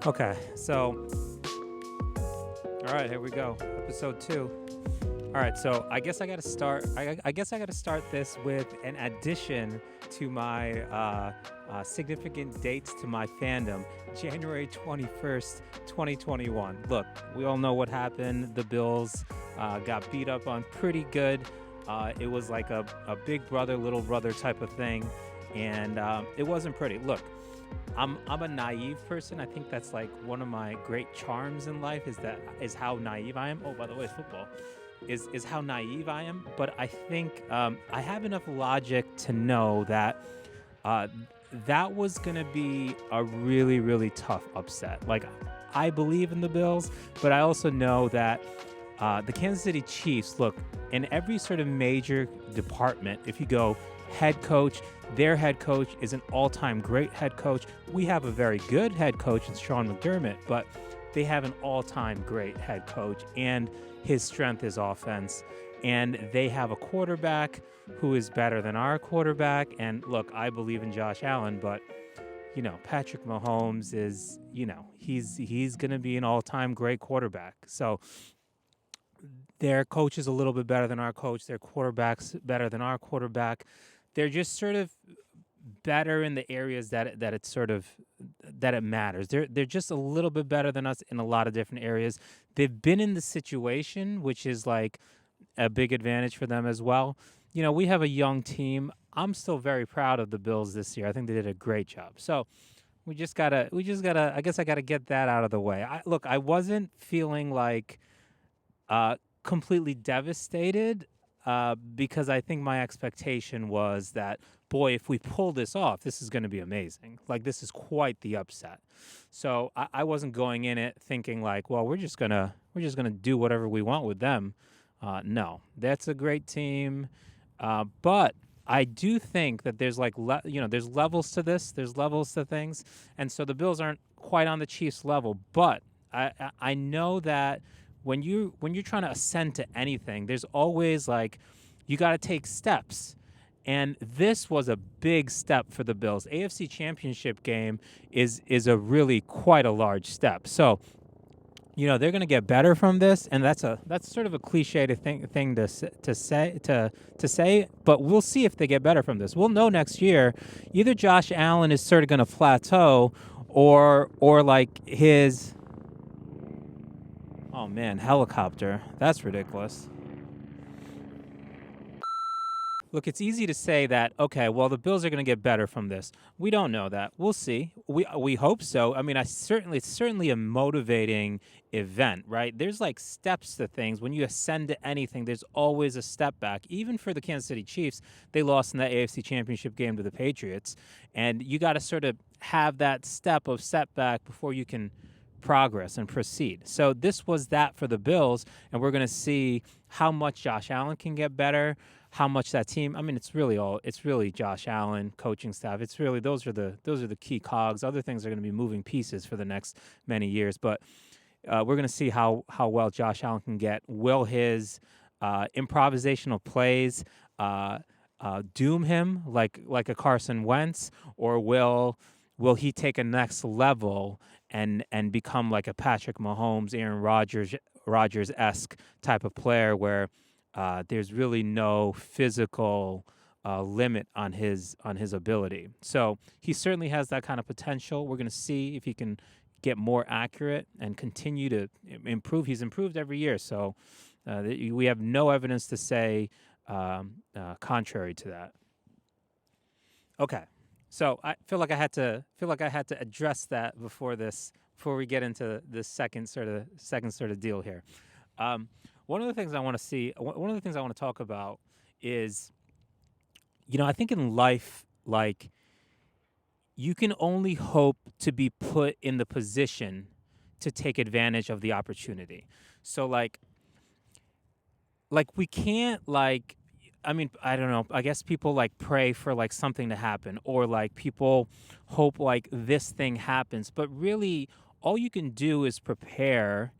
Okay, so all right, here we go. Episode 2. All right, so I guess I got to start. I guess I got to start this with an addition to my significant dates to my fandom. January 21st, 2021. Look, we all know what happened. The Bills got beat up on pretty good. It was like a big brother, little brother type of thing, and it wasn't pretty. Look, I'm a naive person. I think that's like one of my great charms in life is how naive I am. Oh, by the way, football is how naive I am. But I think I have enough logic to know that uh, that was gonna be a really really tough upset. Like I believe in the Bills, but I also know that the Kansas City Chiefs, look, in every sort of major department, if you go head coach, their head coach is an all time great head coach. We have a very good head coach in Sean McDermott, but they have an all time great head coach, and his strength is offense. And they have a quarterback who is better than our quarterback. And look, I believe in Josh Allen, but Patrick Mahomes is, he's going to be an all-time great quarterback. So their coach is a little bit better than our coach. Their quarterback's better than our quarterback. They're just sort of better in the areas that it matters. They're just a little bit better than us in a lot of different areas. They've been in the situation, which is like a big advantage for them as well. We have a young team. I'm still very proud of the Bills this year. I think they did a great job. So we just gotta. I guess I gotta get that out of the way. I wasn't feeling like completely devastated because I think my expectation was that, boy, if we pull this off, this is going to be amazing. Like, this is quite the upset. So I wasn't going in it thinking like, well, we're just gonna do whatever we want with them. No, that's a great team, but I do think that there's there's levels to this. There's levels to things, and so the Bills aren't quite on the Chiefs level, but I know that when you're trying to ascend to anything, there's always like you got to take steps. And this was a big step for the Bills. AFC Championship game is a really quite a large step. So, they're going to get better from this, and that's sort of a cliche thing to say, but we'll see if they get better from this. We'll know next year. Either Josh Allen is sort of going to plateau, or like his. Oh man, helicopter. That's ridiculous. Look, it's easy to say that, okay, well, the Bills are going to get better from this. We don't know that. We'll see. We hope so. I mean, it's certainly a motivating event, right? There's like steps to things. When you ascend to anything, there's always a step back. Even for the Kansas City Chiefs, they lost in that AFC Championship game to the Patriots, and you got to sort of have that step of setback before you can progress and proceed. So this was that for the Bills, and we're going to see how much Josh Allen can get better, how much that team. I mean, it's really Josh Allen, coaching staff. It's really those are the key cogs. Other things are going to be moving pieces for the next many years, but we're going to see how well Josh Allen can get. Will his improvisational plays doom him like a Carson Wentz, or will he take a next level and become like a Patrick Mahomes, Aaron Rodgers-esque type of player where there's really no physical limit on his ability. So he certainly has that kind of potential. We're going to see if he can get more accurate and continue to improve. He's improved every year, so we have no evidence to say contrary to that. Okay. So I feel like I had to address that before we get into this second sort of deal here. One of the things I want to talk about is, I think in life, like, you can only hope to be put in the position to take advantage of the opportunity. So like we can't like. I mean, I don't know. I guess people like pray for like something to happen, or like people hope like this thing happens. But really, all you can do is prepare.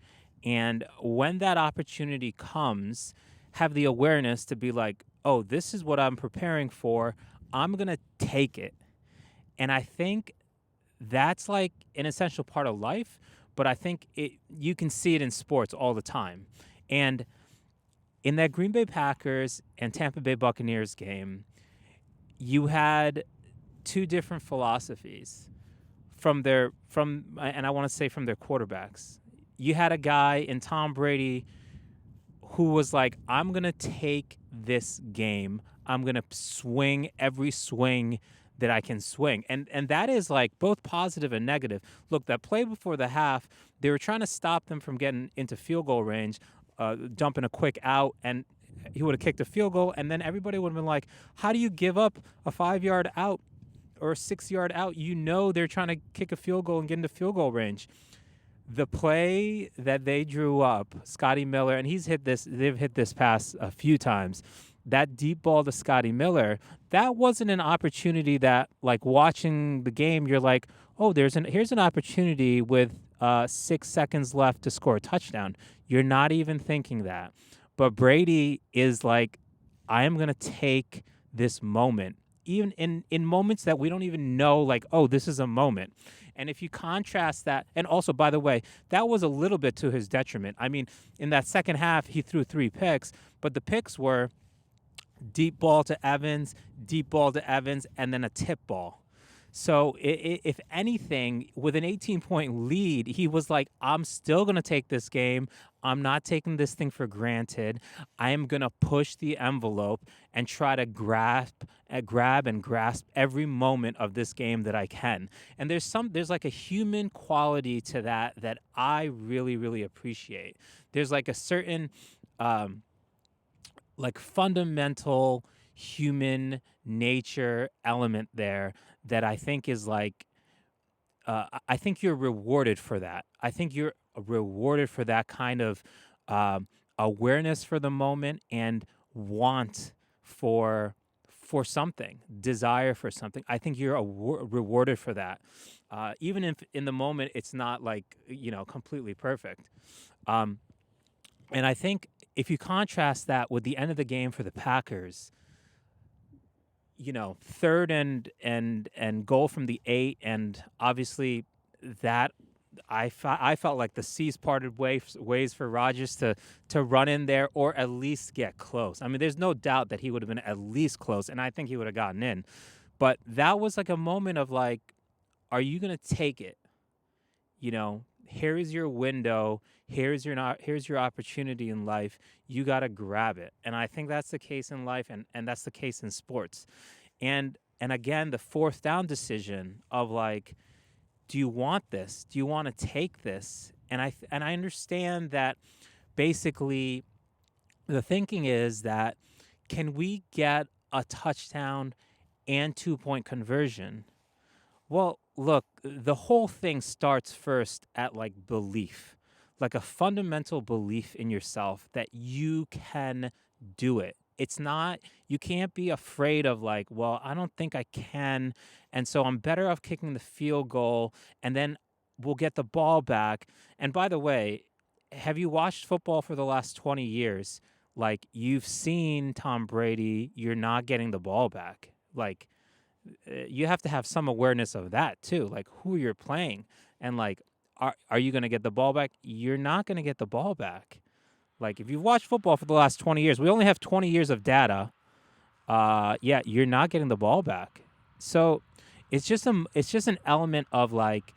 And when that opportunity comes, have the awareness to be like, oh, this is what I'm preparing for. I'm going to take it. And I think that's like an essential part of life, but I think you can see it in sports all the time. And in that Green Bay Packers and Tampa Bay Buccaneers game, you had two different philosophies and I want to say from their quarterbacks. You had a guy in Tom Brady who was like, I'm going to take this game. I'm going to swing every swing that I can swing. And that is like both positive and negative. Look, that play before the half, they were trying to stop them from getting into field goal range, dumping a quick out, and he would have kicked a field goal, and then everybody would have been like, how do you give up a 5-yard out or a 6-yard out? You know they're trying to kick a field goal and get into field goal range. The play that they drew up, Scotty Miller, and they've hit this pass a few times. That deep ball to Scotty Miller, that wasn't an opportunity that, like, watching the game, you're like, oh, here's an opportunity with 6 seconds left to score a touchdown. You're not even thinking that. But Brady is like, I am going to take this moment, even in moments that we don't even know, like, oh, this is a moment. And if you contrast that, and also, by the way, that was a little bit to his detriment. I mean, in that second half, he threw 3 picks, but the picks were deep ball to Evans, deep ball to Evans, and then a tip ball. So if anything, with an 18-point lead, he was like, I'm still going to take this game. I'm not taking this thing for granted. I am going to push the envelope and try to grab and grasp every moment of this game that I can. And there's like a human quality to that I really, really appreciate. There's like a certain like fundamental human nature element there that I think is like I think you're rewarded for that. I think you're rewarded for that kind of awareness for the moment and want for something, desire for something. I think you're rewarded for that, even if in the moment it's not like completely perfect. Um, and I think if you contrast that with the end of the game for the Packers, third and goal from the 8, and obviously that I felt like the seas parted ways for Rodgers to run in there or at least get close. I mean, there's no doubt that he would have been at least close, and I think he would have gotten in. But that was like a moment of like, are you gonna take it? Here is your window. Here's your opportunity in life. You got to grab it. And I think that's the case in life, and that's the case in sports. And again, the fourth down decision of like, do you want this? Do you want to take this? And I understand that basically the thinking is that, can we get a touchdown and 2-point conversion? Well, look, the whole thing starts first at like belief, like a fundamental belief in yourself that you can do it. It's not, you can't be afraid of like, well, I don't think I can. And so I'm better off kicking the field goal and then we'll get the ball back. And by the way, have you watched football for the last 20 years? Like, you've seen Tom Brady, you're not getting the ball back. Like, you have to have some awareness of that too, like who you're playing, and like, are you going to get the ball back? You're not going to get the ball back. Like, if you've watched football for the last 20 years, we only have 20 years of data. Yeah, you're not getting the ball back. So it's just an element of like,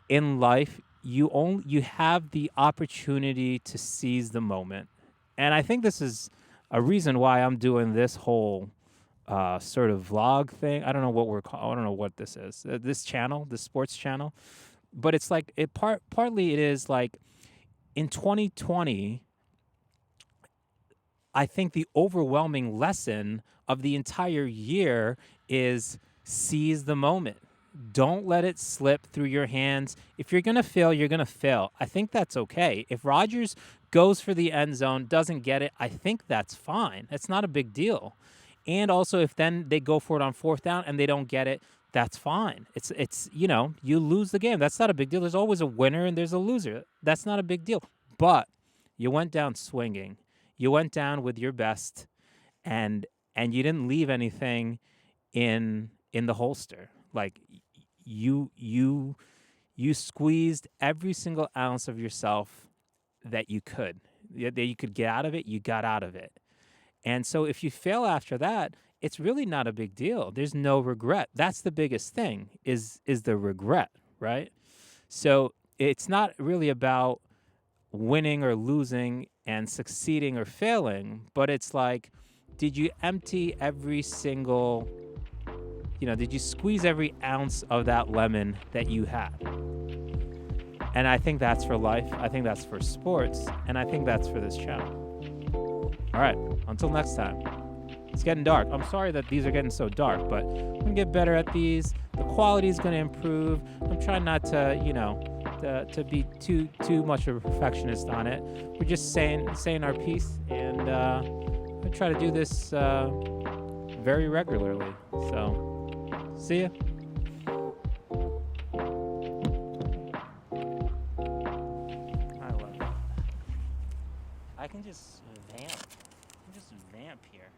in life, you have the opportunity to seize the moment. And I think this is a reason why I'm doing this whole sort of vlog thing. I don't know what I don't know what this is. This channel, this sports channel, but it's like partly it is like, in 2020, I think the overwhelming lesson of the entire year is seize the moment. Don't let it slip through your hands. If you're going to fail, you're going to fail. I think that's okay. If Rodgers goes for the end zone, doesn't get it, I think that's fine. That's not a big deal. And also, if then they go for it on fourth down and they don't get it, that's fine. It's you lose the game. That's not a big deal. There's always a winner and there's a loser. That's not a big deal. But you went down swinging. You went down with your best, and you didn't leave anything in the holster. Like, you squeezed every single ounce of yourself that you could. That you could get out of it, you got out of it. And so if you fail after that, it's really not a big deal. There's no regret. That's the biggest thing is the regret, right? So it's not really about winning or losing and succeeding or failing, but it's like, did you empty every single, did you squeeze every ounce of that lemon that you had? And I think that's for life. I think that's for sports. And I think that's for this channel. All right, until next time. It's getting dark. I'm sorry that these are getting so dark, but I'm going to get better at these. The quality is going to improve. I'm trying not to, to be too much of a perfectionist on it. We're just saying our piece, and I try to do this very regularly. So, see ya. I love it. I can just vamp here.